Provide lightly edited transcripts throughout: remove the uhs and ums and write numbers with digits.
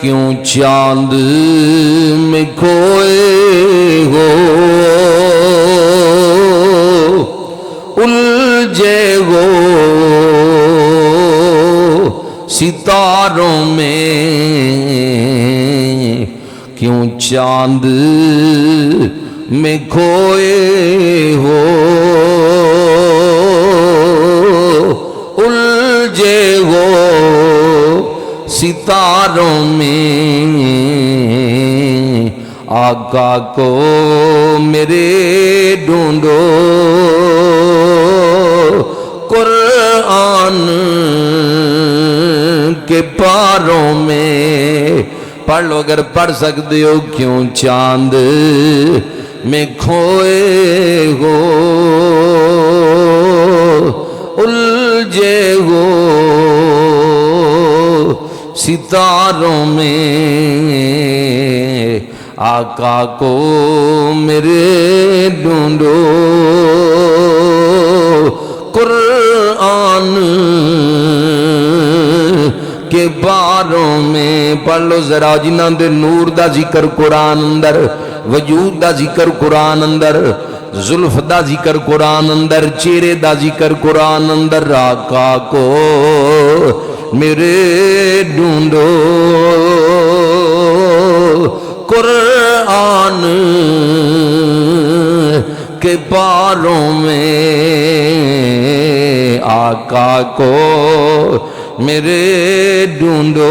کیوں چاند میں کھوئے ہو الجھے ہو ستاروں میں کیوں چاند میں کھوئے ہو الجھے ہو ستاروں میں آقا کو میرے ڈھونڈو قرآن کے پاروں میں پڑھ لو اگر پڑھ سکتے ہو کیوں چاند میں کھوئے ہو الجھے ہو ستاروں میں آقا کو میرے ڈھونڈو قرآن کے باروں میں پڑھ لو ذرا جنہاں دے نور دا ذکر قرآن اندر وجود دا ذکر قرآن اندر زلف دا ذکر قرآن اندر چہرے دا ذکر قرآن اندر آقا کو میرے ڈھونڈو قرآن کے پاروں میں آقا کو میرے ڈھونڈو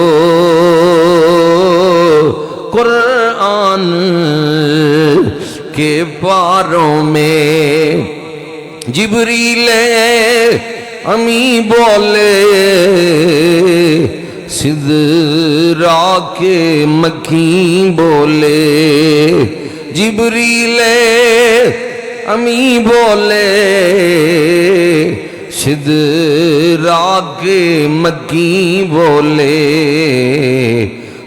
قرآن کے پاروں میں جبریل امی بولے سدرا کے مکیں بولے جبریل امی بولے سدرا کے مکیں بولے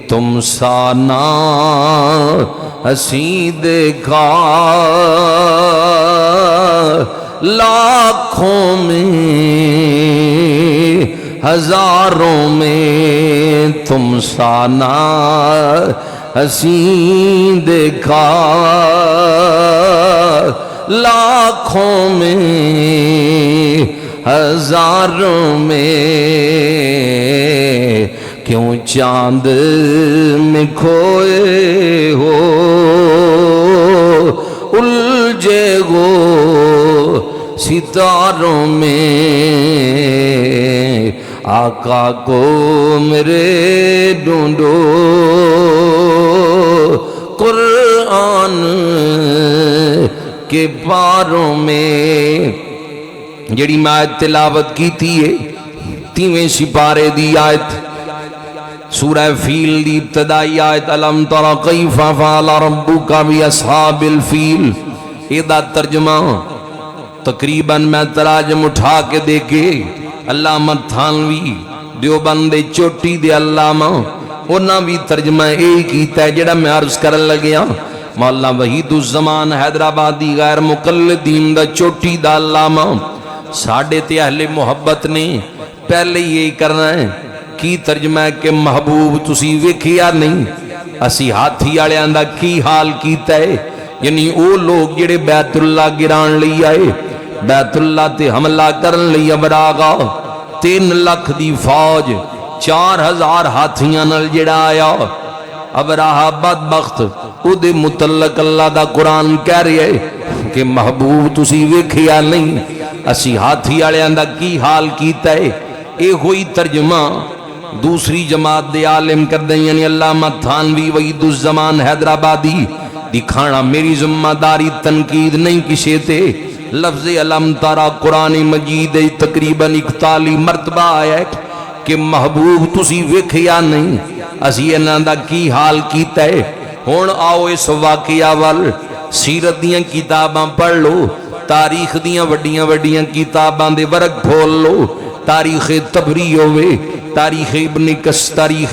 تم سانا ہسی دیکھا لاکھوں میں ہزاروں میں تم سانا ہسی دیکھا لاکھوں میں ہزاروں میں کیوں چاند میں کھوئے ہو الجھے ہو ستاروں میں آقا کو میرے ڈھونڈو قرآن کے پاروں میں جڑی میں آیت تلاوت کی تھی 3ویں سپارے دی آیت سورہ فیل دی ابتدائی آیت الم تر کیف فعل ربک باصحاب الفیل یہ ترجمہ تقریباً میں تراجم اٹھا کے دیکھے علامہ تھانوی دیوبند چوٹی دے علامہ انہاں بھی ترجمہ یہی کیتا ہے جڑا میں عرض کرن لگیا مولانا وحید الزمان حیدرآبادی غیر مقلدین دا چوٹی دا علامہ ساڑھے تے اہل محبت نے پہلے یہی کرنا ہے کی ترجمہ ہے کہ محبوب تسی ویکھیا نہیں اسی ہاتھی والے دا کی حال کیتا ہے یعنی او لوگ جڑے بیت اللہ گران لئی آئے بیت اللہ تے حملہ کرن لئی ابراغا 3 لاکھ دی فوج 4000 ہاتھیاں نال جڑا آیا ابراہا بدبخت او دے متعلق اللہ دا قرآن کہہ رہے ہے کہ محبوب تسی ویکھیا نہیں اسی ہاتھی والے دا کی حال کیتا ہے اے ہوئی ترجمہ دوسری جماعت دے عالم کر دیں یعنی علامہ تھانوی وحید الزمان حیدرآبادی دکھانا میری ذمہ داری تنقید نہیں کسے تے لفظ علم تارا قرآن مجید تقریباً 41 مرتبہ آیا ہے کہ محبوب تسی ویکھیا نہیں اسی انہاں دا کی حال کیتا ہے ہن آؤ اس واقعہ وال سیرت دیاں کتاباں پڑھ لو تاریخ دیاں وڈیاں وڈیاں کتاباں دے ورق کھول لو تاریخ طبری ہوئے تاریخ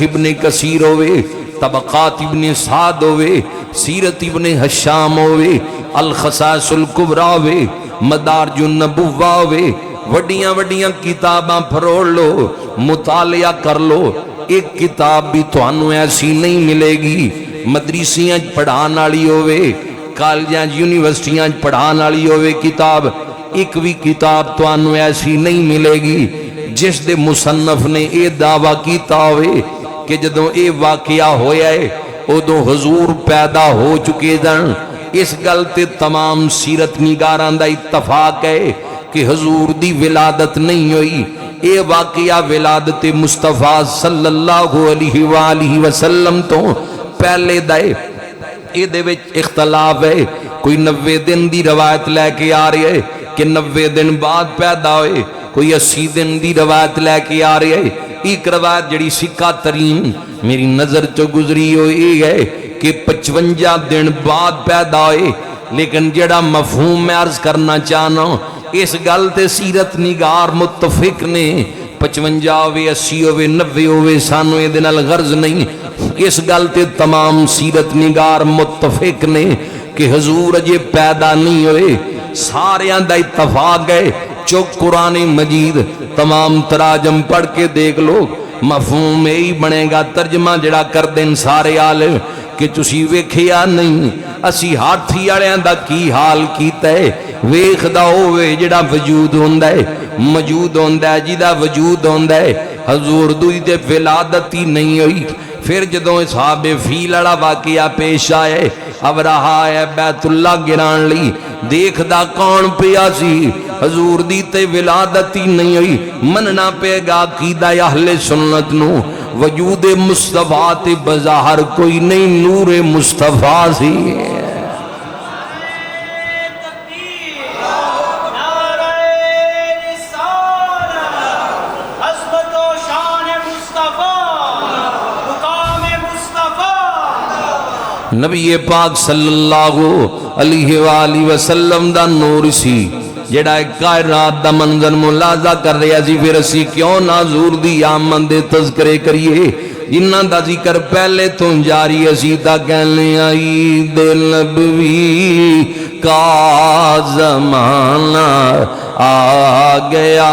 ابن کثیر ہوئے طبقات ابن سعد ہوئے سیرت ابن حشام ہوئے الخصائص الکبریٰ ہوئے مدارج النبوہ ہوئے وڈیاں وڈیاں کتاباں پھروڑ لو مطالعہ کر لو ایک کتاب بھی تھانوں ایسی نہیں ملے گی مدرسیاں پڑھان والی ہوئے کالجاں یونیورسٹیاں پڑھان والی ہوئے کتاب ایک بھی کتاب تھانوں ایسی نہیں ملے گی جس دے مصنف نے اے دعویٰ کیتا ہوئے کہ جدوں اے واقعہ ہویا ہے ادوں حضور پیدا ہو چکے دن اس گل تے تمام سیرت نگاراں دا اتفاق ہے کہ حضور دی ولادت نہیں ہوئی اے واقعہ ولادت مصطفیٰ صلی اللہ علیہ وآلہ وسلم تو پہلے دائے اے دے وچ اختلاف ہے کوئی 90 دن دی روایت لے کے آ رہی ہے کہ 90 دن بعد پیدا ہوئے کوئی 80 دن دی روایت لے کے آ رہی ہے ایک روایت جڑی سکہ ترین میری نظر چو گزری ہوئی ہے کہ 55 دن بعد پیدا ہوئے لیکن جڑا مفہوم میں عرض کرنا چاہنا اس گل تے سیرت نگار متفق نے 55 ہوئے 80 ہوئے 90 ہوئے سانو یہ دن الغرض نہیں اس گل تے تمام سیرت نگار متفق نے کہ حضور اجے پیدا نہیں ہوئے سارے دا اتفاق ہے چوک قرآن مجید تمام تراجم پڑھ کے دیکھ لو مفہوم یہی بنے گا ترجمہ جڑا کر دیں سارے عالم کہ تسی ویکھیا نہیں اسی ہاتھی والےاں دا کی حال کیتا ہے ویکھدا ہوئے جڑا وجود ہوندا ہے موجود ہوندا ہے جدا وجود ہوندا ہے حضور دی تے ولادت ہی نہیں ہوئی پھر جدوں اصحاب فیل والا واقعہ پیش آئے اب رہا ہے بیت اللہ گران لی دیکھدا کون پیا سی حضور دی تے ولادت ہی نہیں ہوئی مننا پے گا عقیدہ اہل سنت نو وجود مصطفیٰ تے بظاہر کوئی نہیں نور مصطفیٰ سی نبی پاک صلی اللہ علیہ وآلہ وسلم دا نور سی جڑا ایک کائنات دا منظر ملاحظہ کر رہا سی پھر اسی کیوں نہ حضور دی آمد دے تذکرے کریے جنہ دا ذکر پہلے تو جاری اسی تا کہنے عید نبوی کا زمانہ آ گیا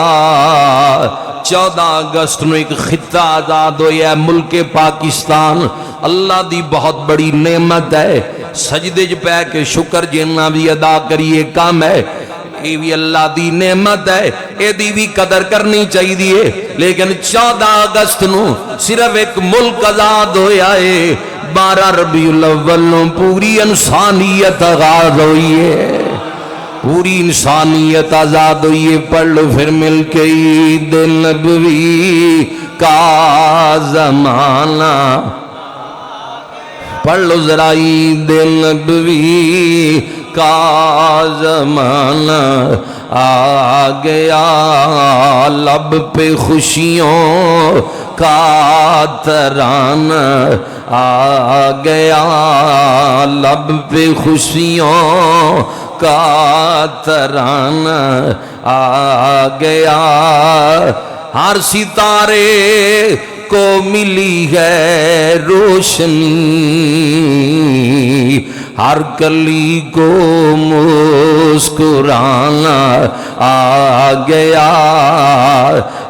14 اگست نو ایک خطہ آزاد ہویا ہے ملک پاکستان اللہ دی بہت بڑی نعمت ہے سجدے پہ کہ شکر جنہ بھی ادا کریے کام ہے یہ بھی اللہ دی نعمت ہے یہ دی بھی قدر کرنی چاہیے لیکن 14 اگست نو صرف ایک ملک آزاد ہویا ہے 12 ربیع الاول پوری انسانیت آغاز ہوئی ہے پوری انسانیت آزاد ہوئی ہے پڑھ لو پھر مل کے عید نبوی کا زمانہ پڑھ لو ذرا عید نبوی کا زمانہ آ گیا لب پہ خوشیوں کا ترانہ آ گیا لب پہ خوشیوں کا ترانہ آ گیا ہر ستارے کو ملی ہے روشنی ہر کلی کو مسکرانا آ گیا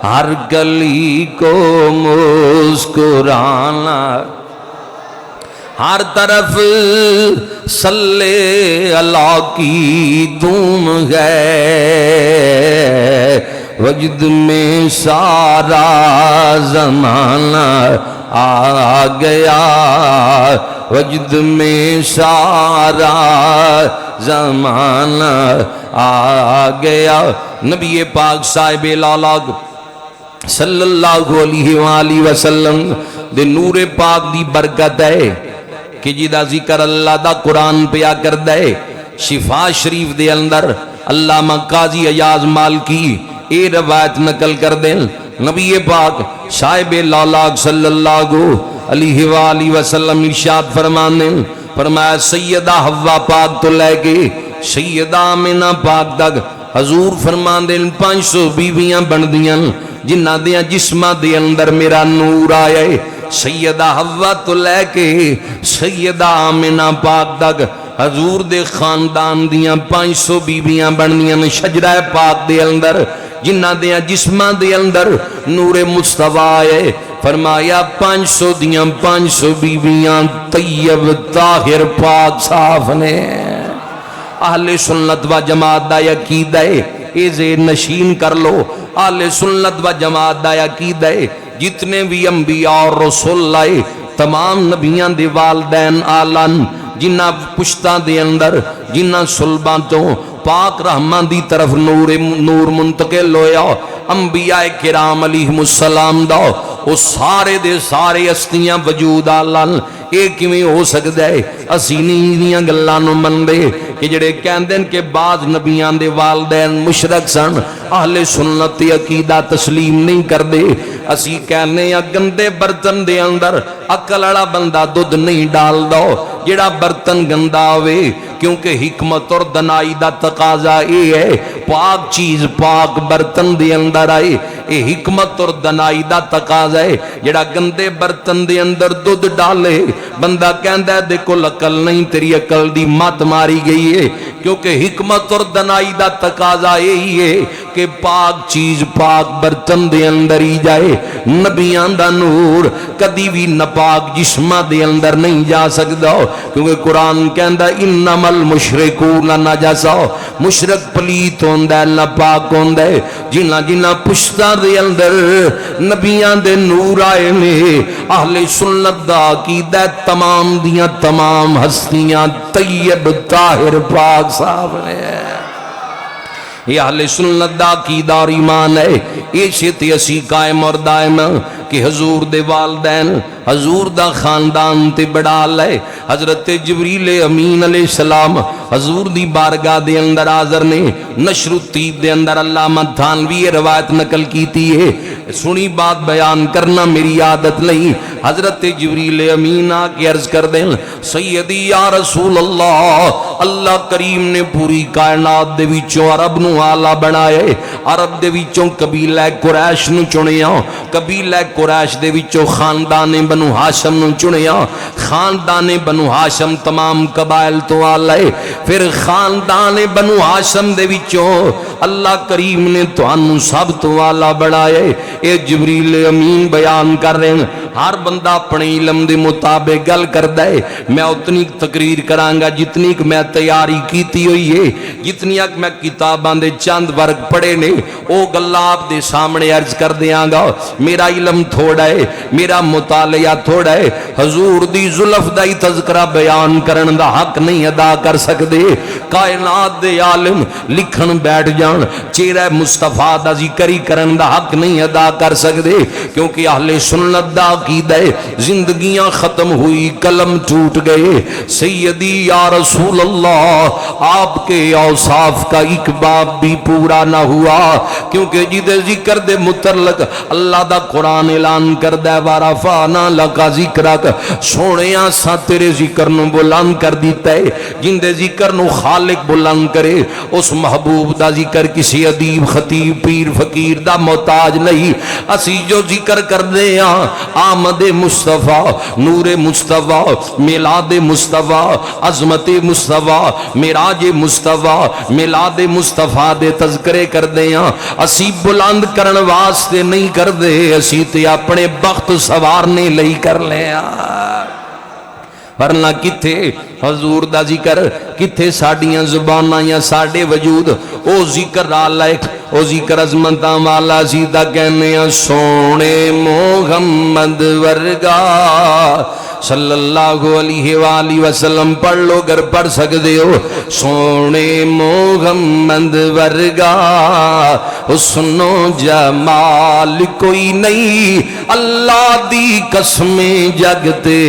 ہر کلی کو مسکرانا ہر طرف صلی اللہ کی دھوم ہے وجد میں سارا زمانہ آ گیا وجد میں سارا زمانہ آ گیا نبی پاک صاحب لالاگ صلی اللہ علیہ وآلہ وسلم دے نور پاک دی برکت ہے کہ جیدہ ذکر اللہ دا قرآن پیا کر دے شفا شریف دے اندر علامہ قاضی ایاز مالکی اے روایت نقل کر دیں نبی پاک صاحب لالاگ صلی اللہ علیہ وآلہ وسلم ارشاد فرمانے فرمایا سیدہ حوا پاک تو لے کے سیدہ آمنہ پاک تک حضور فرمان دیں 500 بیویاں بن دیاں جنہ دیاں جسمہ دے اندر میرا نور آئے سیدہ حوا تو لے کے سیدہ آمنہ پاک تک حضور دے خاندان دیاں 500 بیویاں بن دیاں شجرہ پاک دے اندر جنہ دیاں جسمہ دے اندر نور مصطفیٰ آئے فرمایا 500 دیاں 500 بیویاں طیب طاہر پاک صاف نے۔ اہل سنت و جماعت دا عقیدہ ہے، اے زیر نشین کر لو، اہل سنت و جماعت دا عقیدہ ہے جتنے بھی انبیاء اور رسول لائے تمام نبیاں دے والدین آلان جنہ پشتاں دے اندر جنہ صلباں تو پاک رحمان دی طرف نور منتقل ہویا، انبیاء کرام علیہم السلام دا وہ سارے دے سارے ہستیاں وجود آلان۔ ایک میں ہو سکتا ہے اسی نیاں گلانو من دے کہ جڑے کہندن کہ بعض نبیان دے والدین مشرک سن، اہل سنت عقیدہ تسلیم نہیں کر دے۔ اسی کہنے یا گندے برتن دے اندر عقل والا بندہ دودھ نہیں ڈال دو جڑا برتن گندا ہوئے، کیونکہ حکمت اور دنائی دا تقاضا یہ ہے پاک چیز پاک برتن دے اندر آئے، یہ حکمت اور دنائی دا تقاضا ہے۔ جڑا گندے برتن دے اندر دودھ ڈالے بندہ کہندا ہے دیکھو عقل نہیں، تیری عقل دی مات ماری گئی ہے، کیونکہ حکمت اور دنائی دا تقاضا یہی ہے کہ پاک چیز پاک برتن دے اندر ہی جائے۔ نبیان دا نور کدی بھی نپاک جسمہ دے اندر نہیں جا سکتا، کیونکہ قرآن کہندا انما المشرکون نجسا، مشرک پلیت ہوندا ہے ناپاک ہوندا ہے۔ جنہ جنہ پشتاں دے اندر نبیان دے نور آئے نے، اہل سنت دا عقیدہ تمام دیاں تمام ہستیاں طیب طاہر پاک صاحب نے۔ یہ اہل سنت دا عقیدہ اور ایمان ہے، یہ شیطی اسی قائم اور دائم کہ حضور دے والدین حضور دا خاندان تے بڑال ہے۔ حضرت جبریل امین علیہ السلام حضور دی بارگاہ دے اندر حاضر نے۔ نشر الطیب دے اندر علامہ تھانوی روایت نقل کیتی ہے، سنی بات بیان کرنا میری عادت نہیں۔ حضرت جبریل امین آکے عرض کر دیں سیدی یا رسول اللہ، اللہ کریم نے پوری کائنات دے وچوں عرب نو آلہ بنائے، عرب دے وچوں قبیلہ قریش نو چنیا، قبیلہ قریش دے وچوں خاندان بنو ہاشم نو چنیا، خاندان بنو ہاشم تمام قبائل تو آلائے، پھر خاندان بنو ہاشم دے وچوں اللہ کریم نے توانو سب تو آلہ بڑھائے۔ اے جبریل امین بیان کر رہے ہیں، ہر بندہ اپنے علم دے مطابق گل کر دے، میں اتنی تقریر کرانگا جتنی کہ میں تیاری کیتی ہوئی ہے، جتنی کہ میں کتاباں دے چند ورگ پڑھے نے او گلہ آپ دے سامنے عرض کر دیاں گا۔ میرا علم تھوڑا ہے، میرا مطالعہ تھوڑا ہے، حضور دی زلف دا ہی تذکرہ بیان کرن دا حق نہیں ادا کر سکدے۔ کائنات دے عالم لکھن بیٹھ جان، چہرہ مصطفیٰ دا ذکر ہی کرن دا حق نہیں ادا کر سکدے، کیونکہ اہل سنت دا عقیدہ ہے زندگیاں ختم ہوئی قلم ٹوٹ گئے۔ سیدی یا رسول اللہ، آپ کے اوصاف کا ایک باب بھی پورا نہ ہوا، کیونکہ جدے ذکر دے متعلق اللہ دا قرآن اعلان کر دے وَرَفَعْنَا لَكَ ذِكْرَكَ، سونیاں سا تیرے ذکر نو بلند کر دیتا ہے۔ جن دے ذکر نو خالق بلند کرے اس محبوب دا ذکر کسی ادیب خطیب پیر فقیر دا محتاج نہیں۔ اسی جو ذکر کر دے آمد مصطفیٰ، نور مصطفیٰ، میلاد مصطفیٰ، عظمت مصطفیٰ، معراج مصطفیٰ، میلاد مصطفیٰ دے تذکرے کر دے اسی بلند کرن واسطے نہیں کر دے، اسی تے اپنے بخت سوارنے لئی کر لے۔ ورنہ کتھے حضور دا ذکر، کتھے ساڑیاں زباناں یا ساڑے وجود او ذکر آلائک، او ذکر عظمتاں والا سیدھا کہنے سونے محمد ورگا صلی اللہ علیہ وآلہ وسلم۔ پڑھ لو گر پڑھ سکتے ہو، سونے محمد ورگا حسن و جمال کوئی نہیں، اللہ دی قسمیں جگتے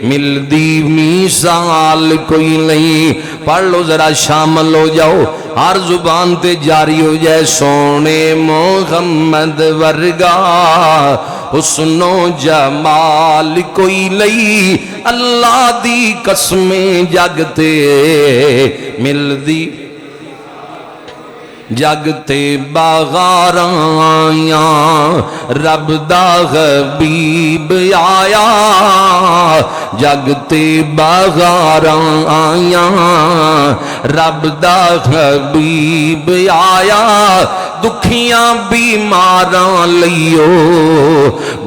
ملدی مثال کوئی نہیں۔ پڑھ لو ذرا شامل ہو جاؤ، ہر زبان تے جاری ہو جائے سونے محمد ورگا حسن و جمال کوئی لئی، اللہ دی قسمیں جگتے ملدی جگتے باغاراں آیاں رب دا حبیب آیا، جگتے باغاراں آیاں رب دا حبیب آیا، دکھیاں بیماراں لئیو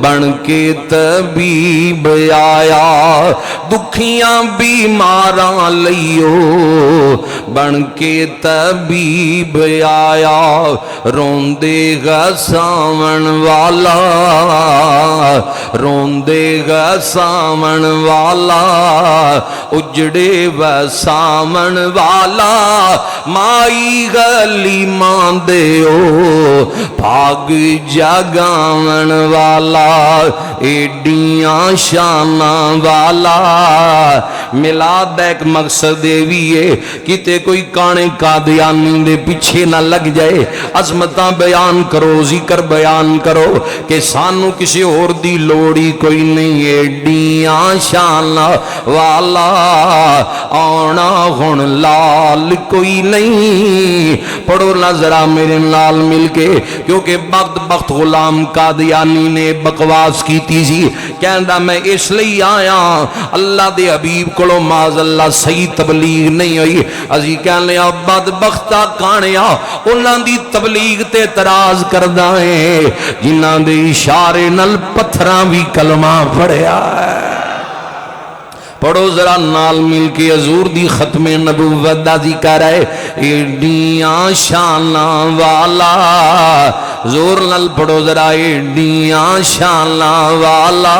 بن کے طبیب آیا دکھیاں بیماراں لئیو بن کے طبیب آیا روندے گا ساون والا روندے گا ساون والا اجڑے و ساون والا مائی گلی مان دیو بھاگ جگاون والا ایڈیاں شاناں والا میلاد ایک مقصد بھی ہے کتے کوئی کانے قادیانی دے پیچھے نہ لگ جائے عظمتاں بیان کرو ذکر بیان کرو کہ سانو کسی اور دی لوڑی کوئی نہیں ایڈیاں شاناں والا آنا ہن لال کوئی نہیں پڑھو نا ذرا میرے نال مل کے کیونکہ بخت غلام قادیانی نے بکواس کی تیزی کہندا میں اس لئی آیا اللہ دے حبیب کولو معاذ اللہ صحیح تبلیغ نہیں ہوئی ازی کہنے بدبختہ کانیا انہاں دی تبلیغ تے اعتراض کردا ہے جنہاں دے اشارے نال پتھراں بھی کلمہ پڑھیا ہے پڑھو ذرا نال مل کے حضور دی ختم نبوت دا ذکر ہے ایڈیاں شاناں والا زور نال پڑھو ذرا ایڈیاں شاناں والا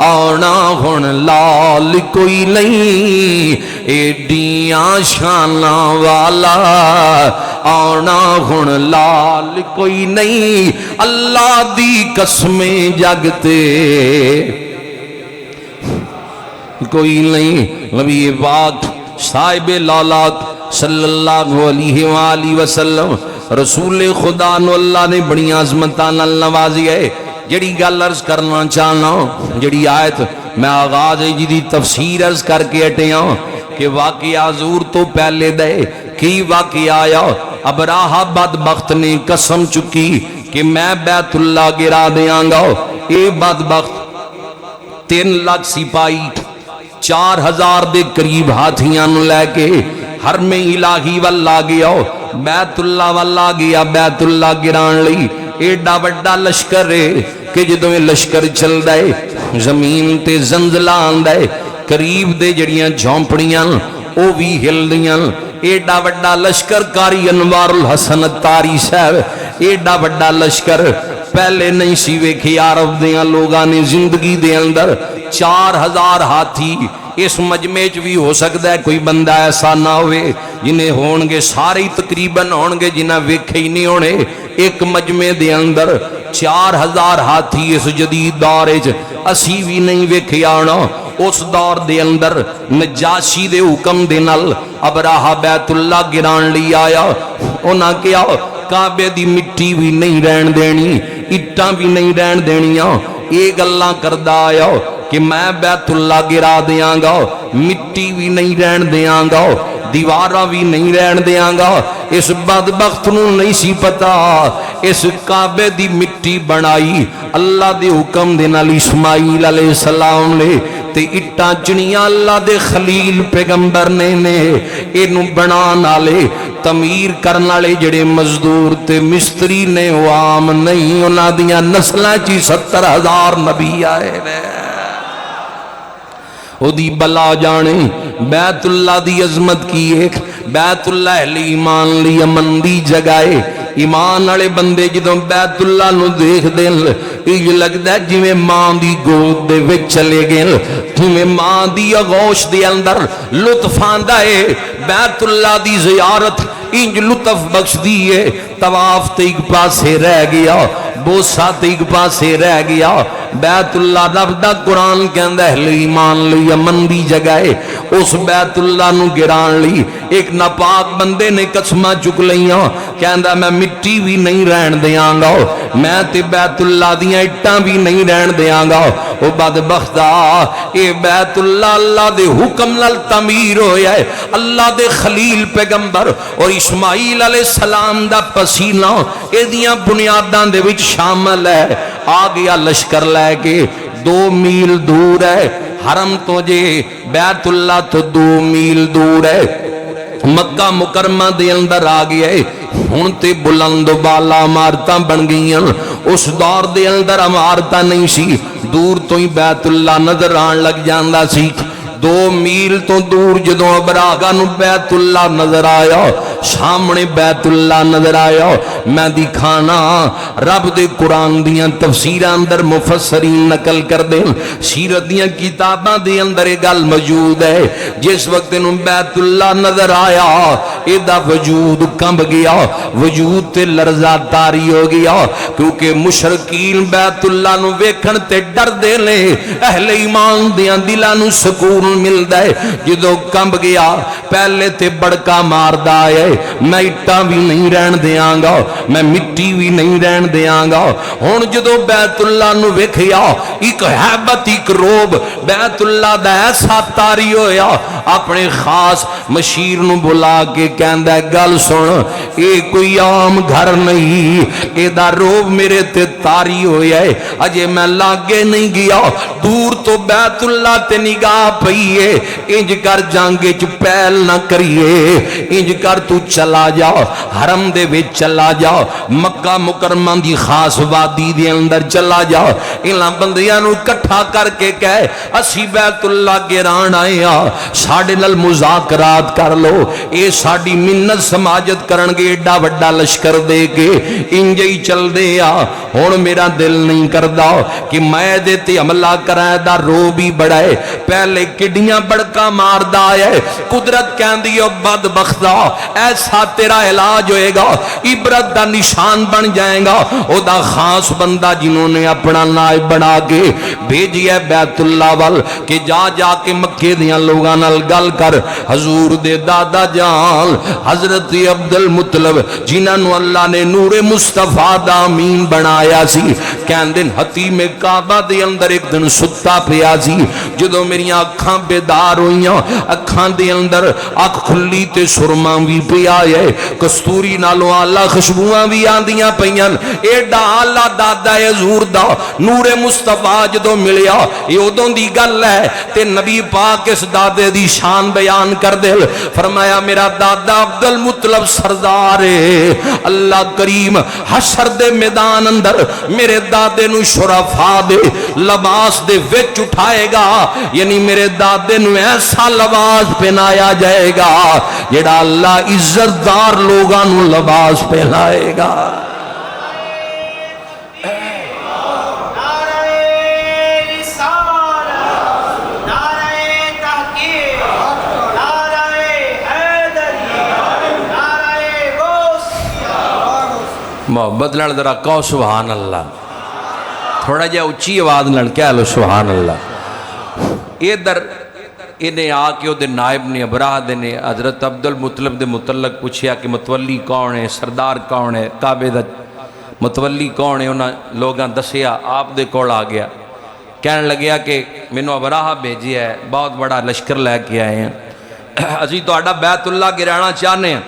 آنا ہن لال کوئی نہیں ایڈیاں شاناں والا آنا ہن لال کوئی نہیں اللہ دی قسمیں جگتے کوئی نہیں نبی پاک صاحب لالات صلی اللہ علیہ وآلہ وسلم رسول خدا نو اللہ نے بڑی عظمتاں نال نوازی ہے جڑی گل عرض کرنا چاہنا جڑی آیت میں آغاز جی تفسیر عرض کر کے ہٹیاں کہ واقعہ حضور تو پہلے دے کی واقعہ آیا ابراہ بدبخت نے قسم چکی کہ میں بیت اللہ گرا دیاں گا اے بدبخت 3 لاکھ سپاہی 4000 دے قریب ہاتھیاں نو لے کے حرم الہی والا گیا بیت اللہ والا گیا بیت اللہ گران لئی ایڈا بڑا لشکر ہے کہ جدوں لشکر چل دے زمین تے زلزلہ آندا ہے قریب دے جڑیاں جھونپڑیاں او بھی ہل دیاں ایڈا بڑا لشکر کاری انوار الحسن تاری صاحب ایڈا بڑا لشکر پہلے نہیں سی ویکھی عرب دیاں لوگاں نے زندگی دے اندر 4000 ہاتھی اس مجمع بھی ہو سکتا ہے کوئی بندہ ایسا نہ ہوئے جنہیں ہونگے سارے تقریباً ہونگے جنہیں ویکھے ہی نہیں ہونے ایک مجمع دے اندر 4000 ہاتھی اس جدید دورے اسی بھی نہیں ویکھے آنا اس دور دے اندر نجاشی دے حکم دے نال ابراہ بیت اللہ گران لی آیا انہاں کیا کعبے دی مٹی بھی نہیں رہن دینی اٹاں بھی نہیں رہن دینیاں ایک اللہ کردہ آیا کہ میں بیت اللہ گرا دیاں گا مٹی بھی نہیں رہن دیاں گا دیوارہ بھی نہیں رہن دیاں گا اس بدبخت نو نہیں سی پتا اس کعبے دی مٹی بنائی اللہ دے حکم دے نال اسماعیل علیہ السلام نے تے اٹھاں چنیاں اللہ دے خلیل پیغمبر نے اینو بنان والے تعمیر کرن والے جڑے مزدور تے مستری نے وہ عام نہیں انہاں دیاں نسلاں چ 70000 نبی آئے نے او دی بلا جانے بیت اللہ دی عظمت کی ایک بیت اللہ اہل ایمان لی امن دی جگائے ایمان والے بندے جدوں بیت اللہ نو دیکھ دین یہ لگدا ہے جویں ماں دی گود دے وچ چلے گئے جویں ماں دی آغوش دے اندر لطف آندا ہے بیت اللہ دی زیارت انج لطف بخش دی ہے طواف تے ایک پاسے رہ گیا بوسا تے ایک پاسے رہ گیا بیت اللہ رب دا قرآن کہندا ہے اہل ایمان لی امن دی جگہ ہے اس بیت اللہ نو گران لی ایک ناپاک بندے نے قسماں چک لیاں کہندا میں مٹی بھی نہیں رہن دیاں گا میں تے بیت اللہ دیاں اٹاں بھی نہیں رہن دیاں گا او بدبختا اے بیت اللہ اللہ دے حکم نال تعمیر ہویا ہے اللہ دے خلیل پیغمبر اور اسماعیل علیہ السلام دا پسینہ اے دیاں بنیاداں دے وچ شامل ہے آ گیا لشکر لے کے 2 میل دور ہے حرم تو جے بیت اللہ تو 2 میل دور ہے مکہ مکرمہ دے اندر آ گیا ہے ہن تے بلند بالا عمارتاں بن گئیاں اس دور دے اندر عمارتاں نہیں سی دور تو ہی بیت اللہ نظر آن لگ جاندا سی 2 میل تو دور جدوں ابراہا نو بیت اللہ نظر آیا سامنے بیت اللہ نظر آیا میں دکھانا رب دے قرآن دیاں تفسیراں اندر مفسرین نقل کر دیں سیرت دیاں کتاباں دے اندر ایک گل موجود ہے جس وقت انہوں بیت اللہ نظر آیا ایدہ وجود کمب گیا وجود تے لرزہ تاری ہو گیا کیونکہ مشرکین بیت اللہ نو ویکھن تے ڈر دے لے اہل ایمان دیاں دلانو سکون مل دے جدو کمب گیا پہلے تے بڑکا مار دائے میں اٹھا بھی نہیں رہن دیاں گا میں مٹی بھی نہیں رہن دیاں گا ہون جدو بیت اللہ نو ویکھیا ایک حیبت ایک روب بیت اللہ دا ایسا تاری ہویا اپنے خاص مشیر نو بلا کے کہندہ گل سن اے کوئی عام گھر نہیں اے دا روب میرے تے تاری ہویا ہے اجے میں لاگے نہیں گیا دور تو بیت اللہ تے نگاہ پئیے انج کر جانگے چ پہل نہ کریے انج کر تو چلا جا حرم دے وچ چلا جا مکہ مکرمہ دی خاص وادی دے اندر چلا جا انہاں بندیاں نو اکٹھا کر کے کہے اسی بیت اللہ گران آئے ہاں ساڈے نال مذاکرات کر لو اے ساڈی منت سماجت کرن گے ایڈا وڈا لشکر دے کے انج ہی چل دے آ ہن میرا دل نہیں کردا کہ میں دے تے حملہ کرائے دا رو بھی بڑا ہے پہلے کڈیاں بڑکا مار دا ہے قدرت کہندی او بدبختا ایسا تیرا علاج ہوئے گا عبرت دا نشان بن جائے گا او دا خاص بندہ جنہوں نے اپنا نائب بنا کے بھیجی ہے بیت اللہ وال کہ جا جا کے مکے دیاں لوگاں نال گل کر حضور دے دادا جان حضرت عبد المطلب جنہاں نو اللہ نے نور مصطفیٰ دا امین بنایا سی کہندن حتیم کعبہ دے اندر ایک دن ستا پیا سی جدو میری اکھاں بیدار ہوئیاں اکھاں دے اندر اکھ کھلی تے سرما بھی پیا ہے کستوری نالوں آلہ خوشبوئاں بھی آندیاں پئیاں ایڈا آلہ دادا حضور دا نور مصطفیٰ جدو ملیا یہ ادوں دی گل ہے تے نبی پاک اس دادے دی شان بیان کر دے فرمایا میرا دادا عبد المطلب سردار اللہ کریم حشر دے میدان اندر میرے دادے نو شرفا دے لباس دے وچ اٹھائے گا یعنی میرے دادے نو ایسا لباس پہنایا جائے گا جڑا اللہ عزت دار لوگاں نو لباس پہنائے گا محبت لڑ ذرا کہو سبحان اللہ تھوڑا جا اچھی آواز لڑ کہہ لو سبحان اللہ ادھر انہیں آ کے وہ نائب نے ابراہ نے حضرت عبد المطلب دے متعلق پوچھیا کہ متولی کون ہے سردار کون ہے کعبے دا متولی کون ہے انہاں لوگاں دسیا آپ دے کول آ گیا کہنے لگیا کہ مینوں ابراہ بھیجیا ہے بہت بڑا لشکر لے کے آئے ہیں اسی تہاڈا بیت اللہ گرانا چاہنے ہیں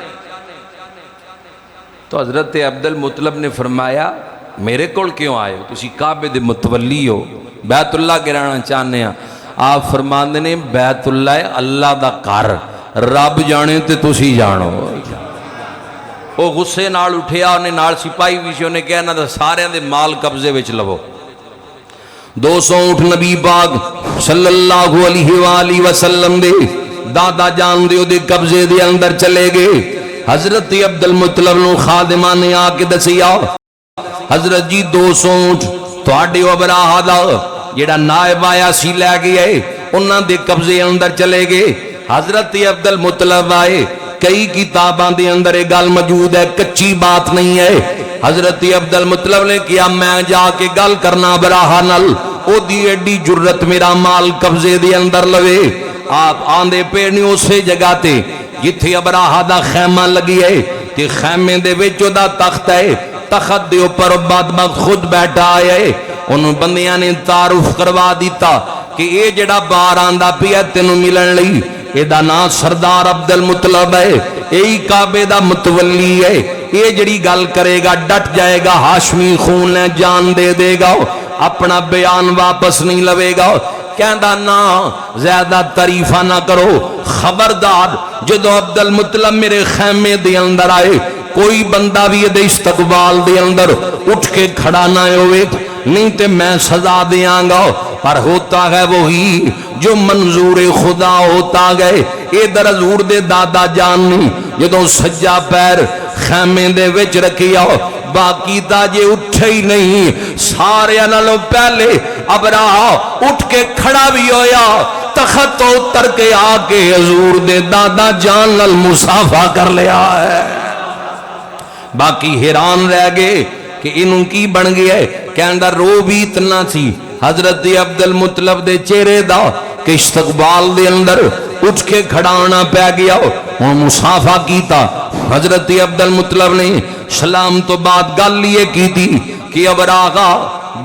تو حضرت عبد المطلب نے فرمایا میرے کول کیوں آئے ہو تسی کعبے دے متولی ہو بیت اللہ گرانا چاہنے ہیں آپ فرماندے نے بیت اللہ اللہ دا کر رب جانے تے تسی جانو وہ غصے نال اٹھیا انہیں نال سپاہی بھی انہیں کہا نہ سارے دے مال قبضے وچ لو 200 اونٹ نبی پاک صلی اللہ علیہ وآلہ وسلم دے دادا جان دے دے قبضے دے اندر چلے گئے حضرت عبد المطلب نو خادمہ نے آ کے دسیا حضرت جی 200 اونٹ تواڈے ابراہ دا جڑا نائب آیا سی لے گئے انہاں دے قبضے اندر چلے گئے حضرت عبد المطلب آئے کئی کتاباں دے اندر ایک گل موجود ہے کچی بات نہیں ہے حضرت عبد المطلب نے کیا میں جا کے گل کرنا ابراہ نال او دی ایڈی جرت میرا مال قبضے دے اندر لوے آپ آندے پیڑنی اسے جگہ تے جتھے ابراہ دا خیمہ لگی ہے تے خیمے دے وچ دا تخت ہے تخت دے اوپر بدبخت خود بیٹھا ہے انہوں بندیاں نے تعارف کروا دیتا کہ اے جڑا بار آندا پیا تینوں ملن لئی اے دا نام سردار عبد المطلب ہے اے کعبے دا متولی ہے اے جڑی گل کرے گا ڈٹ جائے گا ہاشمی خون نے جان دے دے گا اپنا بیان واپس نہیں لوے گا کہندا نا زیادہ تعریفاں نہ کرو، خبردار جدو عبد المطلب میرے خیمے دے اندر آئے کوئی بندہ بھی دے استقبال دے اندر اٹھ کے کھڑا نہ ہوئے، نہیں تے میں سزا دیاں گا۔ پر ہوتا ہے وہی جو منظور خدا ہوتا گئے۔ ادھر حضور دے دادا جان نے جدوں سجا پیر خیمے دے وچ رکھیا باقی تاجے اٹھے ہی نہیں، سارے نالوں پہلے ابراہ اٹھ کے کھڑا بھی ہویا، تخت تو اتر کے آ کے حضور دے دادا جان نال مصافحہ کر لیا ہے۔ باقی حیران رہ گئے کہ انہوں کی بن گیا ہے، کہندہ رو بھی اتنا سی حضرت عبد المطلب دے چہرے دا کہ استقبال دے اندر اٹھ کے کھڑانا پہ گیا اور مصافحہ کیتا۔ حضرت عبد المطلب نے سلام تو بعد گل لیے کی تھی کہ اب آغا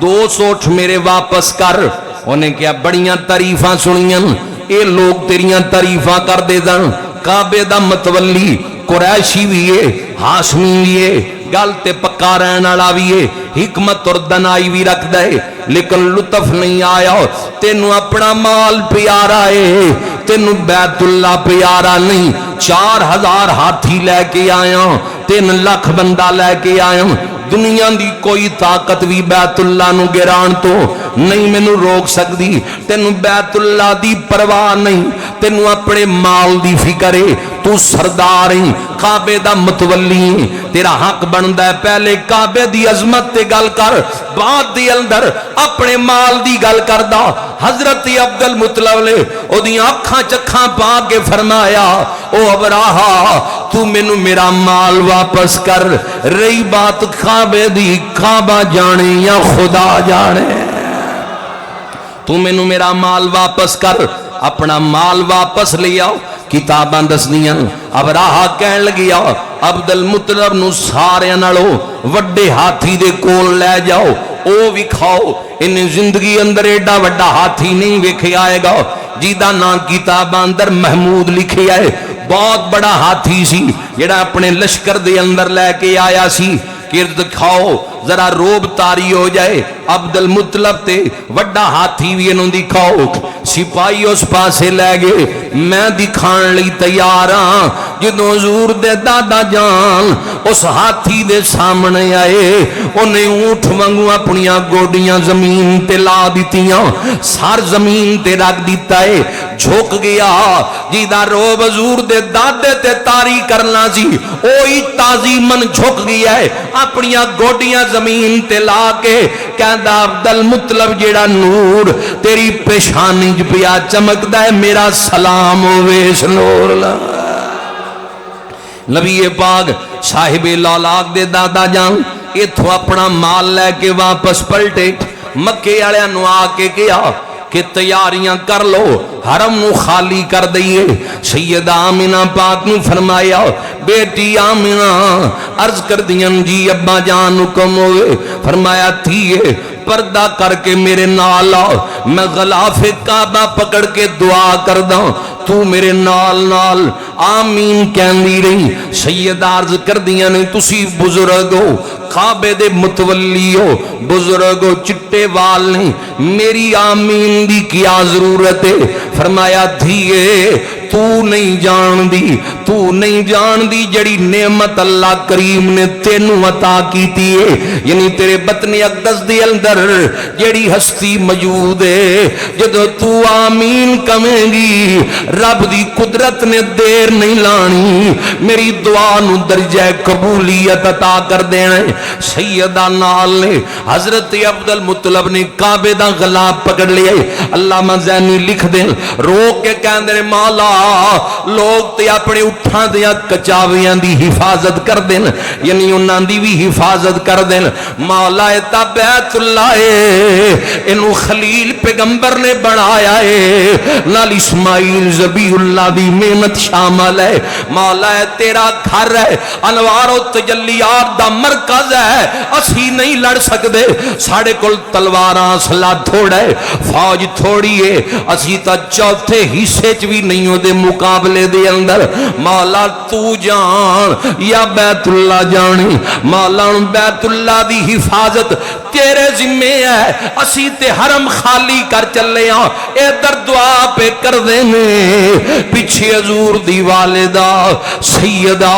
200 اٹھ میرے واپس کر۔ انہیں کیا بڑیاں تعریفاں سنیاں، اے لوگ تیریاں تعریفاں کر دے دن، کعبے دا متولی قریشی بھی ہے، ہاشمی بھی ہے، گل تے پکا رہنا والا بھی ہے، حکمت اور دنائی بھی رکھ دے، لیکن لطف نہیں آیا۔ تینوں اپنا مال پیارا ہے، تینوں بیت اللہ پیارا نہیں۔ 4000 ہاتھی لے کے آیا، 3 لاکھ بندہ لے کے آیا، دنیا دی کوئی طاقت بھی بیت اللہ نو گران تو نہیں مینوں روک سکتی۔ تینوں بیت اللہ دی پرواہ نہیں، تینوں اپنے مال دی فکر ہے، تو سردار ہیں، کعبے دا متولی، تیرا حق بندا ہے پہلے کعبے دی عظمت تے گل کر، بعد دی اندر اپنے مال دی گل کردا۔ حضرت عبد المطلب نے او دی آنکھاں چکھاں پا کے فرمایا او ابراہا تو مینوں میرا مال واپس کر، رہی بات کعبے دی، کعبہ جانے یا خدا جانے، تو مینوں میرا مال واپس کر۔ اپنا مال واپس لیا، کتاباں دس دیاں۔ اب راہ کہن لگیا عبد المطلب نو سارے نالوں وڈے ہاتھی دے کول لے جاؤ، او وکھاؤ، انہیں زندگی اندر ایڈا وڈا ہاتھی نہیں ویکھے آئے گا جیدہ نام کتاباں اندر محمود لکھے آئے۔ بہت بڑا ہاتھی سی جڑا اپنے لشکر دے اندر لے کے آیا سی، کرد کھاؤ ذرا روب تاری ہو جائے۔ عبد المطلب تے وڈا ہاتھی بھی انہوں دکھاؤ، سپاہی اس پاسے لے گئے، میں دکھان لی تیار ہاں۔ جدوں حضور دے دادا جان اس ہاتھی دے سامنے آئے، انہیں اونٹ وانگو اپنیاں گوڑیاں زمین تے لا دیتیاں، سار زمین تے رکھ دیتا ہے، جھوک گیا جیدہ روب حضور دے دادے تے تاری کرنا سی، اوہی تعظیمن جھوک گیا ہے، اپنیاں گوڑیاں زمین تے لا کے کہندہ عبد المطلب جیڑا نور تیری پیشانی پیا چمکدہ ہے، میرا سلام ویس نور لا۔ نبی پاک صاحب لالاک دے دادا جان ایتھو اپنا مال لے کے واپس پلٹے، مکے والے نو آ کے کیا کہ تیاریاں کر لو، حرم نو خالی کر دئیے۔ سیدہ آمینہ پاک نو فرمایا بیٹی آمینہ عرض کر دیاں جی ابا جان حکم ہوئے، فرمایا تھیے پردہ کر کے میرے نال آؤ، میں غلاف کعبہ پکڑ کے دعا کر دوں، تو میرے نال نال آمین کہندی رہی۔ سیدہ عرض کر دیاں نے تسی بزرگ ہو، کعبے دے متولی ہو، بزرگ ہو، چٹے وال نہیں، میری آمین دی کیا ضرورت ہے؟ فرمایا دھیے تو نہیں جان دی، تو نہیں جان دی جڑی نعمت اللہ کریم نے تینوں عطا کیتی ہے، یعنی تیرے بطن اقدس دی اندر جڑی ہستی موجود ہے، جدو تو آمین کہیں گی رب دی قدرت نے دیر نہیں لانی، میری دعا نو درجہ قبولیت عطا کر دینا۔ سیدہ نال نے حضرت عبد المطلب نے کعبے دا غلاف پکڑ لیا، علامہ زینی لکھ دیں رو کے کہندے مولا لوگ تے اپنے اٹھاں دیاں کچاویاں دی حفاظت کر دیں، یعنی انہاں دی بھی حفاظت کر دیں۔ مولا تا بیت اللہ ہے، انہوں خلیل پیغمبر نے بنایا ہے، نال اسماعیل ذبیح اللہ دی محنت شامل ہے۔ مولا تیرا گھر ہے، انوار و تجلیات دا مرکز ہے، اسی نہیں لڑ سکتے، ساڑھے کل تلواراں اسلحہ تھوڑا ہے، فوج تھوڑی ہے، اسی تا چوتھے حصے چ بھی نہیں ہو دے مقابلے دے اندر مولا تو جان یا بیت اللہ جانی، مولا بیت اللہ دی حفاظت تیرے ذمے ہے، اسی تے حرم خالی کر چلے ہاں، اے در دعا پہ کر دینے پیچھے حضور دی والدہ سیدہ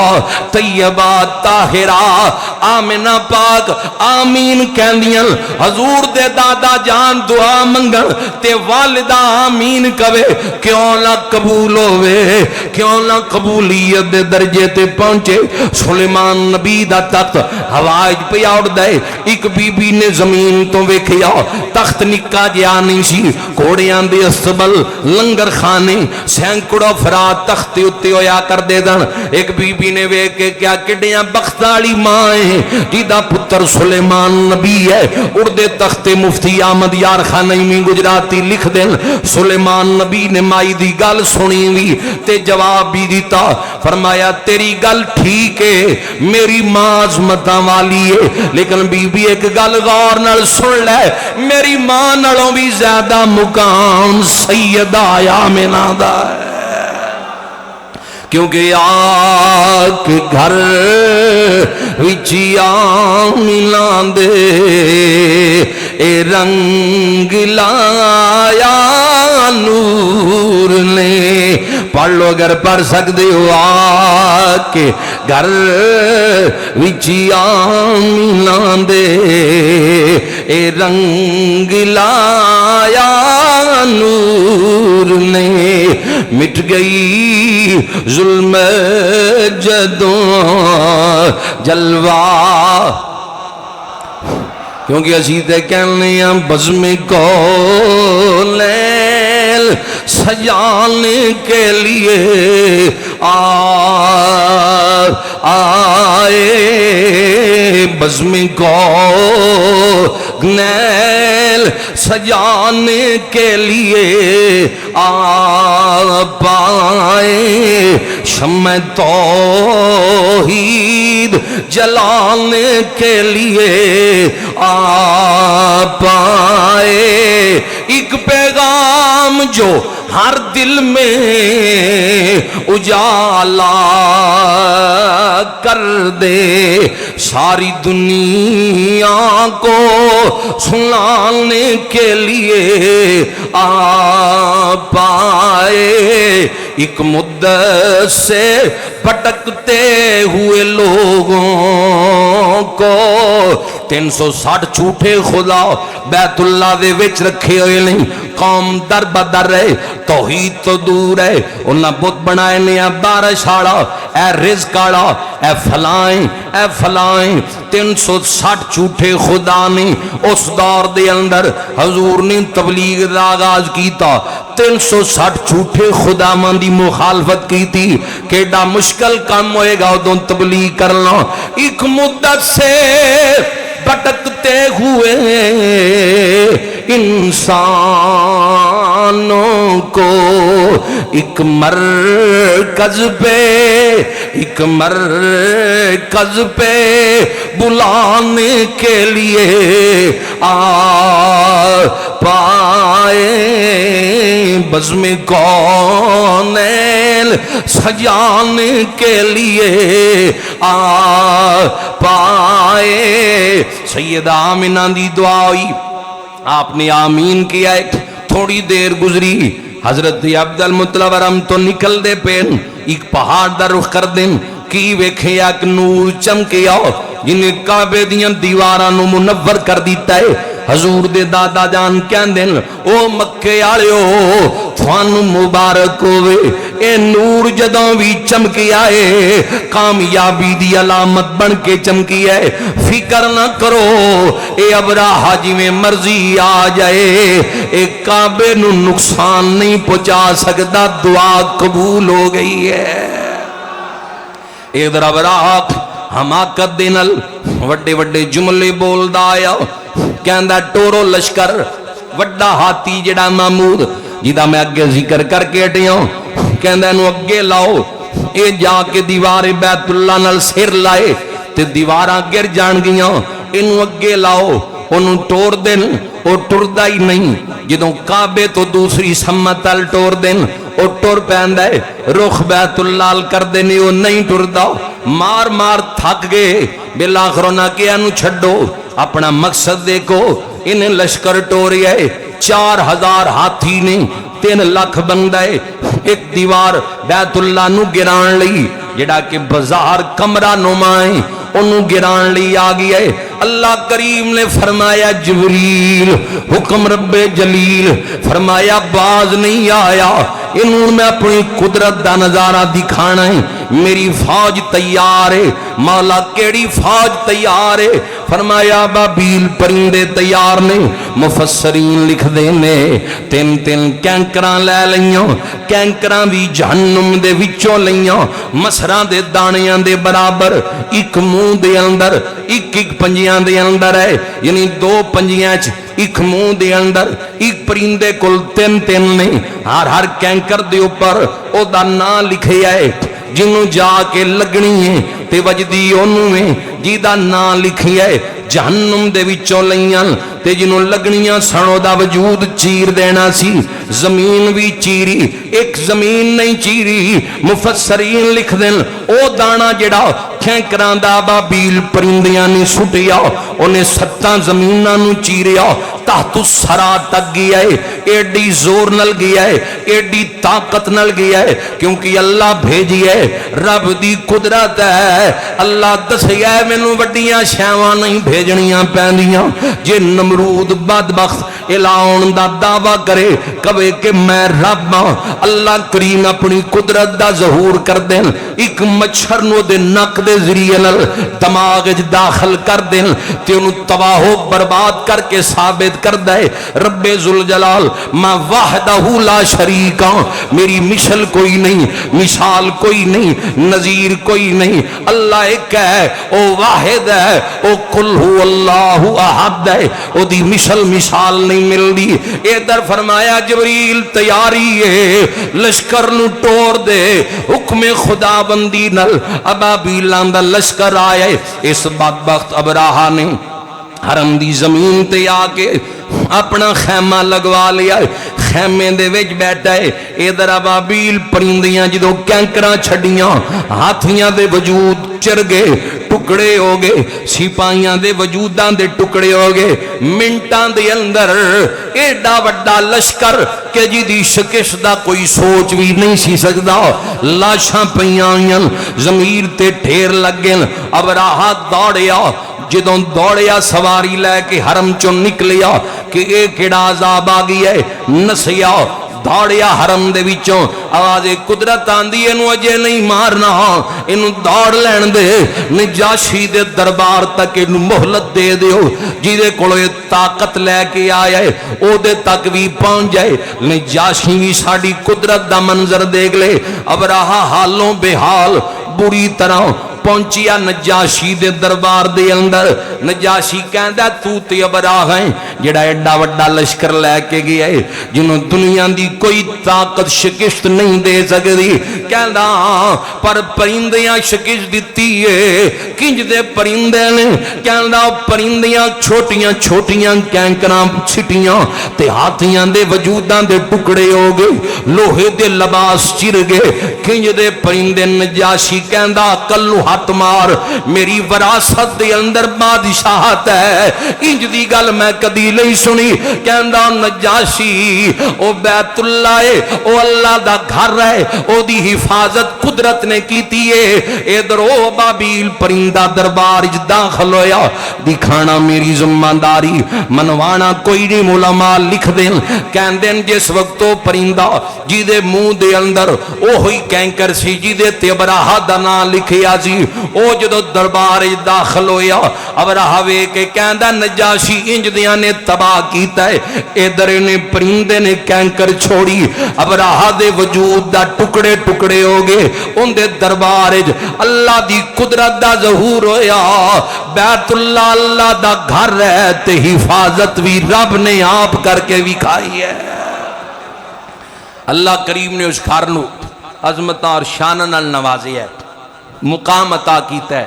طیبہ طاہرہ آمنہ پاک آمین کہندیاں، حضور دے دادا جان دعا منگن تے والدہ آمین کہے، کیوں نہ قبول ہوئے، کیوں نہ قبولیت دے درجے تے پہنچے۔ سلیمان نبی دا تخت ہواج پہ اڑ دے، ایک بی بی نے زمین تو ویکھیا تخت نکا جیا نہیں سی، گھوڑیاں دے استبل لنگر خانے سینکڑوں افراد تخت اتے ہویا کر دے دن۔ ایک بی بی نے ویکھ کے کیا کڈیاں بختالی ماں ہے جیدہ پتر سلیمان نبی ہے، اردے تخت مفتی احمد یار خانیمی گجراتی لکھ دین، سلیمان نبی نے مائی دی گل سنی ہوئی تے جواب بھی دیتا، فرمایا تیری گل ٹھیک ہے، میری ماں عظمتاں والی ہے، لیکن بی بی ایک گل غور نال سن لے، میری ماں نالوں بھی زیادہ مقام سیدہ آمنہ دا ہے، کیونکہ آک گھر وچی آمنہ دے اے رنگ لایا نور نے، پڑھ لو اگر پڑھ سکتے ہو، آک گھر وچی آمنہ دے اے رنگ لایا نور نے، مٹ گئی ظلم جدوں جلوہ، کیونکہ اسی تے کہنے ہیں بزم کو لیل سجانے کے لیے آئے، بزم کو نیل سجانے کے لیے پائے، شمع توحید جلانے کے لیے پائے، ایک پیغام جو ہر دل میں اجالا کر دے، ساری دنیا کو سنانے کے لیے پائے، ایک مدت سے پٹکتے ہوئے لوگوں کو 360 جھوٹے خدا بیت اللہ دے وچ رکھے ہوئے نہیں، قوم در بدر رہے، توحید تو دور ہے، انہاں بت بنائے نے بارش آڑا، اے رزق آڑا، اے فلائیں اے فلائیں، 360 جھوٹے خدا نے اس دور دے اندر حضور نے تبلیغ دا آغاز کیتا، 360 جھوٹے خدا مندی مخالفت کی تھی، کیڑا مشکل کام ہوئے گا ادھوں تبلیغ کرنا، ایک مدت سے بھٹکتے ہوئے انسانوں کو ایک مرکز پہ بلانے کے لیے پائے، بزم کونین سجانے کے لیے پائے، سیدہ آمنہ دی دعا ہوئی، آپ نے آمین کیا، تھوڑی دیر گزری، حضرت عبد المطلب ورم تو نکل دے پین، ایک پہاڑ دا رخ کر دیں، کی ویکھے ایک نور چمکیا جنہیں کعبے دیاں دیواراں نو منور کر دیتا ہے، حضور دے دادا جان کہندے او مکے والےو تھانوں مبارک ہوئے، اے نور جدوں بھی چمکی آئے کامیابی دی علامت بن کے چمکی ہے، فکر نہ کرو اے ابراہ جویں مرضی آ جائے، اے کعبے نو نقصان نہیں پہنچا سکتا، دعا قبول ہو گئی ہے۔ ادھر ابراہ حماقت دے نال وڈے وڈے جملے بولدا آیا، کہندا ٹورو لشکر وڈا ہاتھی جڑا محمود جیدہ میں اگے ذکر کر کے ہٹیاں، کہندا انہوں اگے لاؤ، اے جا کے دیوار بیت اللہ نال سر لائے تے دیواراں گر جان گیاں، انہوں اگے لاؤ، انہوں ٹور دن، وہ ٹردہ ہی نہیں، جدوں کعبے تو دوسری سمت ال ٹور دن، وہ ٹر پیندا ہے رخ بیت اللہ کردے نے وہ نہیں ٹردا مار مار تھک گئے بالآخر انہاں کیا نو چھڈو اپنا مقصد دیکھو انہیں لشکر ٹوریا ہے 4000 ہاتھی نے 3 لاکھ بندہ ہے ایک دیوار بیت اللہ نو گران لئی جڑا کہ بازار کمرہ نمائیں انہوں گران لی آگئی ہے اللہ کریم نے فرمایا جبریل حکم رب جلیل فرمایا باز نہیں آیا انہوں میں اپنی قدرت دا نظارہ دکھانا ہے میری فوج تیار ہے مولا کیڑی فوج تیار ہے فرمایا بابیل پرندے تیار نے مفسرین لکھ دینے 3 کینکران لے لیاں کینکران بھی جہنم دے وچوں لیاں مسران دے دانیاں دے برابر ایک منہ دے اندر ایک پنجیاں دے اندر ہے یعنی 2 پنجیاں ایک منہ دے اندر ایک پرندے کل 3 نے ہر کینکر دے اوپر او دا نام لکھے آئے جنہوں جا کے لگنی ہے تے وجدی انہوں میں جی دا نام لکھی ہے جہنم دے وچوں لیاں تے جنہوں لگنیاں سنو دا وجود چیر دینا سی زمین بھی چیری ایک زمین نہیں چیری مفسرین لکھ دیں او دانا جڑا کھینکران دا بابیل پرندیاں نے سٹیا انہیں 7 زمیناں نو چیریا تحت سرا تک گیا ہے ایڈی زور نل گیا ہے ایڈی طاقت نل گیا ہے کیونکہ اللہ بھیجی ہے رب دی قدرت ہے اللہ دسیا ہے مینوں وڈیاں شیواں نہیں بھیجنیاں پیندیاں جے نمرود بدبخت اعلان دا دعویٰ کرے کبے کہ میں رب ہاں اللہ کریم اپنی قدرت دا ظہور کر دیں ایک مچھر نو دے نک دے ذریعے نل دماغ داخل کر دیں تے انہوں تباہ و برباد کر کے ثابت کر دے رب ذوالجلال میں وحدہ لا شریک ہوں میری مثل کوئی نہیں مثال کوئی نہیں نظیر کوئی نہیں اللہ ایک ہے او واحد ہے او قل هو اللہ احد ہے او دی مثال نہیں مل دی ادھر فرمایا جبریل تیاری ہے لشکر نو ٹور دے حکم خدا بندی نل ابابیلان دا لشکر آئے اس بدبخت ابراہا نے حرم دی زمین تے آکے اپنا خیمہ لگوا لیا خیمے دے وچ بیٹھا ہے ادھر ابابیل پرندیاں جدو کینکراں چھڑیاں ہاتھیاں دے وجود چر گئے ٹکڑے ہو گئے سپاہیاں دے وجوداں دے ٹکڑے ہو گئے منٹاں دے اندر ایڈا وڈا لشکر کہ جی دی شکست دا کوئی سوچ بھی نہیں سی سکدا لاشاں پیاں ضمیر تے ڈھیر لگ گئے ابراہا دوڑیا جدوں دوڑیا سواری لے کے حرم چوں نکلیا کہ ایک کیڑا عذاب آ گئی ہے نسیا دوڑیا حرم دے وچوں آواز قدرت آندی اینو اجے نہیں مارنا اینو دوڑ لین دے نجاشی دے دربار تک اینو مہلت دے دیو جیدے کولو طاقت لے کے آیا ہے او دے تک بھی پہنچ جائے نجاشی بھی ساڑی قدرت دا منظر دیکھ لے اب رہا حالوں بے حال بری طرح پہنچیا نجاشی دے دربار دے اندر نجاشی کہندہ تو تے ابراہ ہیں جڑا ایڈا وڈا لشکر لے کے گیا ہے جنہوں دنیا دی کوئی طاقت شکست نہیں دے سکتی کہندہ پر پرندیاں شکست دیتی ہے کنج دے پرندے نے کہندہ پرندیاں چھوٹیاں چھوٹیاں کینکراں چھٹیاں تے ہاتھیاں دے وجوداں دے ٹکڑے ہو گئے لوہے دے لباس چر گئے کنج دے پرندے نجاشی کہندہ کلو ہاتھ مار میری وراثت دے اندر بادشاہت ہے انج دی گل میں کدی نہیں سنی کہندہ نجاشی او بیت اللہ ہے او اللہ دا گھر ہے او دی حفاظت قدرت نے کیتی ہے ادھر او بابیل پرندہ دربار داخل ہویا دکھانا میری ذمہ داری منوانا کوئی نہیں علماء لکھ دیں کہندیں جس وقت او پرندہ جی دے منہ دے اندر او ہوئی کینکر سی جی دے تبراہ دنا لکھیا سی او جدو دربار داخل ہویا اب رہاوے کے کہندہ نجاشی انج دیاں نے تباہ کیتا ہے ادھر نے پرندے نے کینکر چھوڑی اب رہا دے وجود دا ٹکڑے ٹکڑے ہو گئے ان دے دربار اللہ دی قدرت دا ظہور ہویا بیت اللہ اللہ دا گھر رہتے حفاظت بھی رب نے آپ کر کے بھی کھائی ہے اللہ کریم نے اس گھر نو عظمتہ اور شانہ نال نوازی ہے مقام عطا کیتا ہے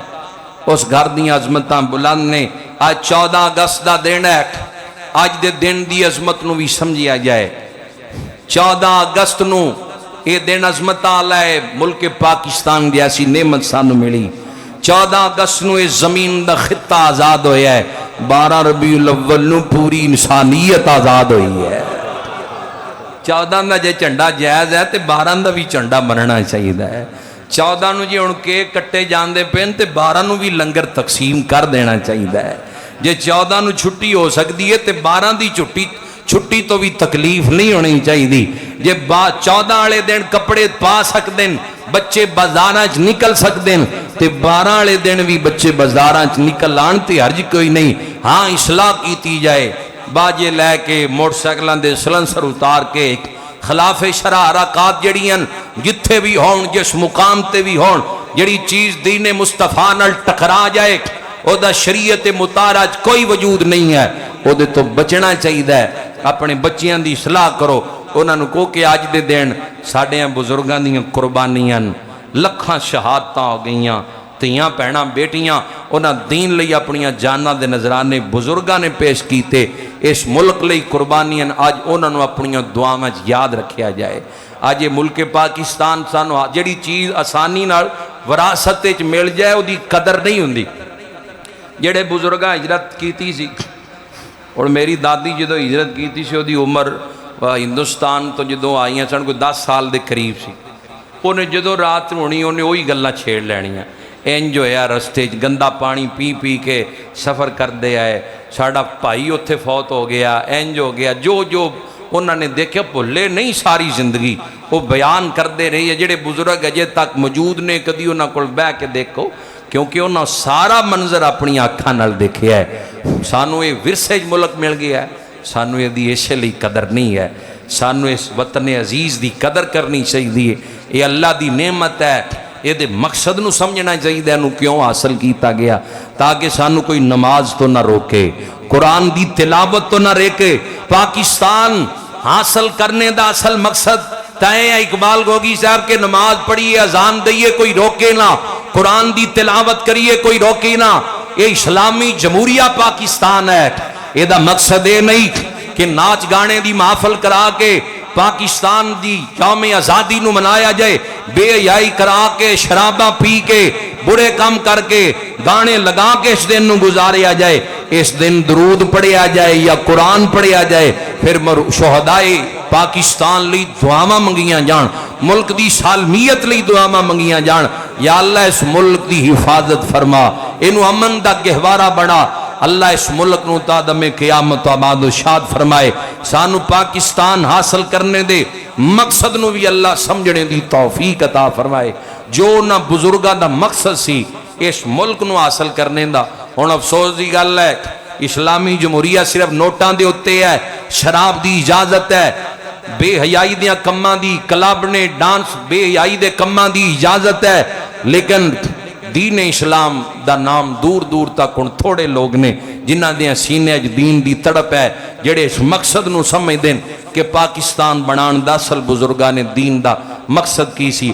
اس گھر دی عظمتاں بلند نے آج 14 اگست دا دن ہے آج دے دن دی عظمت نو بھی سمجھیا جائے 14 اگست نو یہ دن عظمت والا ہے، ملک پاکستان جیسی نعمت سانو ملی۔ 14 اگست نو اس زمین دا خطہ آزاد ہویا ہے، 12 ربیع الاول نو پوری انسانیت آزاد ہوئی ہے۔ 14 دا جے جھنڈا جائز ہے تے 12 دا بھی جھنڈا بننا چاہیے ہے۔ 14 نو جی ہن کیک کٹے جاندے پین تے 12 نو بھی لنگر تقسیم کر دینا چاہیے ہے۔ جے 14 نو چھٹی ہو سکتی ہے تے 12 دی چھٹی تو بھی تکلیف نہیں ہونی چاہیے۔ جے 14 والے دن کپڑے پا سکتے ہیں، بچے بازاراں چ نکل سکتے ہیں تے 12 والے دن بھی بچے بازاراں چ نکل آن تے حرج کوئی نہیں۔ ہاں اصلاح کیتی جائے، باجے لے کے موٹر سائیکلاں دے سلنسر اتار کے خلاف شرع حرکات جڑیاں جتھے بھی ہون، جس مقام تے بھی ہون، جڑی چیز دین مصطفیٰ نال ٹکرا جائے او دا شریعت مطالعہ کوئی وجود نہیں ہے، او دے تو بچنا چاہیے ہے۔ اپنے بچیاں دی اصلاح کرو، انہاں نوں کہو کہ اج دے دن ساڈیاں بزرگاں دیاں قربانیاں لکھاں شہادتاں ہو گئیاں، تیاں بہناں بیٹیاں انہاں دین لئی اپنیاں جاناں دے نذرانے بزرگاں نے پیش کیتے، اس ملک لئی قربانیاں اج انہاں نوں اپنیاں دعاواں وچ یاد رکھیا جائے۔ اج یہ ملک پاکستان سانو جڑی چیز آسانی نال وراثت وچ مل جائے او دی قدر نہیں ہوندی۔ جڑے بزرگاں ہجرت کیتی سی، اور میری دادی جدو ہجرت کیتی سی، دی عمر ہندوستان تو جدو آئیاں سن کوئی 10 سال دے قریب سی۔ انہیں جدو رات ہونی انہیں وہی گلاں چھیڑ لینیاں، انج ہویا رستے گندا پانی پی پی کے سفر کر دے آئے، ساڑا بھائی اتھے فوت ہو گیا، انج ہو گیا، جو انہوں نے دیکھا بھلے نہیں ساری زندگی وہ بیان کر دے رہی ہے۔ جڑے بزرگ اجے تک موجود نے کدی انہاں کول بہ کے دیکھو، کیونکہ انہاں سارا منظر اپنی آنکھاں نال دیکھیا ہے۔ سانو یہ ورثے ملک مل گیا ہے، سانو یہ دی اسے لئی قدر نہیں ہے، سانو اس وطن عزیز دی قدر کرنی چاہیے۔ یہ اللہ دی نعمت ہے، یہ دے مقصد نو سمجھنا چاہیے انہوں کیوں حاصل کیتا گیا، تاکہ سانو کوئی نماز تو نہ روکے، قرآن دی تلاوت تو نہ روکے۔ پاکستان حاصل کرنے دا اصل مقصد تائیں اقبال گوگی صاحب کے نماز پڑھیے، اذان دئیے، کوئی روکے نہ، قرآن دی تلاوت کریے، کوئی روکے نہ۔ یہ اسلامی جمہوریہ پاکستان ہے۔ یہ دا مقصد یہ نہیں کہ ناچ گانے دی محفل کرا کے پاکستان دی یوم آزادی نو منایا جائے، بے حیائی کرا کے، شراباں پی کے، برے کام کر کے، گانے لگا کے اس دن نو گزاریا جائے۔ اس دن درود پڑھیا جائے یا قرآن پڑھیا جائے، پھر شہدائے پاکستان لی دعاواں منگیاں جان، ملک دی سالمیت لی دعاواں منگیاں جان۔ یا اللہ اس ملک دی حفاظت فرما، انو امن دا گہوارہ بنا، اللہ اس ملک نو تا دم قیامت آباد و شاد فرمائے۔ سانو پاکستان حاصل کرنے دے مقصد نو بھی اللہ سمجھنے دی توفیق عطا فرمائے۔ جو نہ بزرگاں دا مقصد سی اس ملک نو حاصل کرنے دا، ہن افسوس دی گل ہے اسلامی جمہوریہ صرف نوٹاں دے اتے ہے، شراب دی اجازت ہے، بے حیائی دیاں کماں دی، کلب نے ڈانس بے حیائی دے کماں دی اجازت ہے، لیکن دین اسلام دا نام دور دور تک ان تھوڑے لوگ نے جنہ دیاں سینے اج دین دی تڑپ ہے، جڑے اس مقصد نو سمجھ دیں کہ پاکستان بنان دا اصل بزرگان دین دا مقصد کی سی۔